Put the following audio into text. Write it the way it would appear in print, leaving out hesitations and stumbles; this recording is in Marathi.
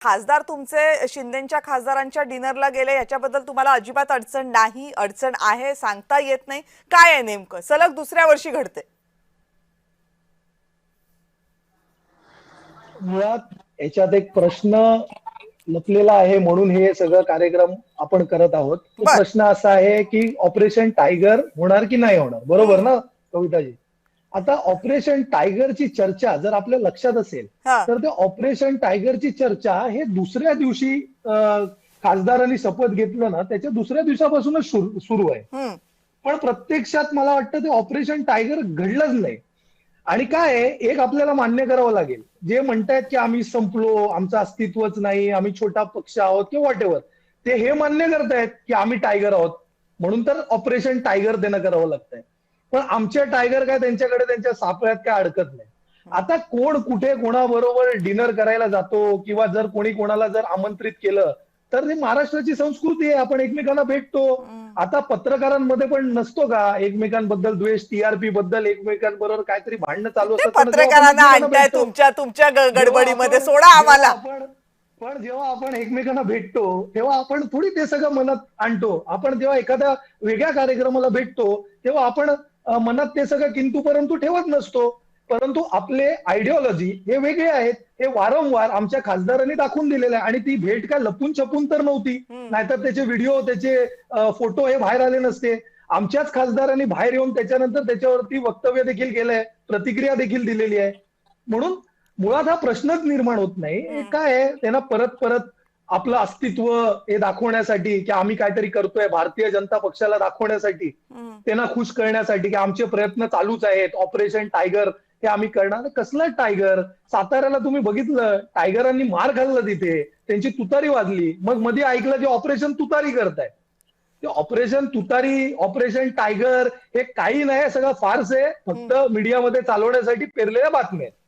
खासदार तुमचे शिंदेच्या खासदारांच्या डिनरला गेले याच्याबद्दल तुम्हाला अजिबात अडचण नाही, अडचण आहे सांगता येत नाही, काय आहे नेमकं? सलग दुसऱ्या वर्षी घडते. मुळात याच्यात एक प्रश्न लपलेला आहे, म्हणून हे सगळं कार्यक्रम आपण करत आहोत. तो बर. प्रश्न असा आहे की ऑपरेशन टायगर होणार की नाही होणार, बरोबर ना कविताजी? आता ऑपरेशन टायगरची चर्चा जर आपल्या लक्षात असेल हा. तर ते ऑपरेशन टायगरची चर्चा हे दुसऱ्या दिवशी खासदारांनी शपथ घेतलं ना, त्याच्या दुसऱ्या दिवसापासूनच सुरू आहे. हम्म. पण प्रत्यक्षात मला वाटतं ते ऑपरेशन टायगर घडलंच नाही. आणि काय आहे, एक आपल्याला मान्य करावं लागेल, जे म्हणतायत की आम्ही संपलो, आमचं अस्तित्वच नाही, आम्ही छोटा पक्ष आहोत किंवा व्हॉट एव्हर, ते हे मान्य करतायत की आम्ही टायगर आहोत, म्हणून तर ऑपरेशन टायगर त्यांना करावं लागतंय. पण आमचे टायगर काय त्यांच्याकडे त्यांच्या सापळ्यात काय अडकत नाही. आता कोण कुठे कोणाबरोबर डिनर करायला जातो किंवा जर कोणी कोणाला जर आमंत्रित केलं तर ती महाराष्ट्राची संस्कृती आहे, आपण एकमेकांना भेटतो. आता पत्रकारांमध्ये पण नसतो का एकमेकांबद्दल द्वेष, टीआरपी बद्दल एकमेकांबरोबर काहीतरी भांडणं चालू ते असतात, पण जेव्हा आपण पत्रकारांना एकमेकांना आणताय भेटतो, तुमच्या जेव्हा गडबडीमध्ये, आपण सोडा जेव्हा आम्हाला. आपण पण जेव्हा आपण एकमेकांना भेटतो तेव्हा आपण थोडी ते सगळं मनात आणतो. आपण जेव्हा एखाद्या वेगळ्या कार्यक्रमाला भेटतो तेव्हा आपण मनात ते सगळं किंतु परंतु ठेवत नसतो. परंतु आपले आयडिओलॉजी हे वेगळे आहेत, हे वारंवार आमच्या खासदारांनी दाखवून दिलेलं आहे. आणि ती भेट काय लपून छपून तर नव्हती, नाहीतर त्याचे व्हिडिओ त्याचे फोटो हे बाहेर आले नसते. आमच्याच खासदारांनी बाहेर येऊन त्याच्यानंतर त्याच्यावरती वक्तव्य देखील केलंय, प्रतिक्रिया देखील दिलेली आहे. म्हणून मुळात हा प्रश्नच निर्माण होत नाही. काय आहे, त्यांना परत परत आपलं अस्तित्व हे दाखवण्यासाठी की आम्ही काहीतरी करतोय, भारतीय जनता पक्षाला दाखवण्यासाठी, त्यांना खुश करण्यासाठी की आमचे प्रयत्न चालूच आहेत, ऑपरेशन टायगर हे आम्ही करणार. कसलं टायगर? साताऱ्याला तुम्ही बघितलं, टायगरांनी मार खाल्ला तिथे, त्यांची तुतारी वाजली. मग मध्ये ऐकलं की ऑपरेशन तुतारी करताय. ते ऑपरेशन तुतारी, ऑपरेशन टायगर हे काही नाही, सगळं फार्स आहे, फक्त मीडियामध्ये चालवण्यासाठी पेरलेल्या बातम्या आहेत.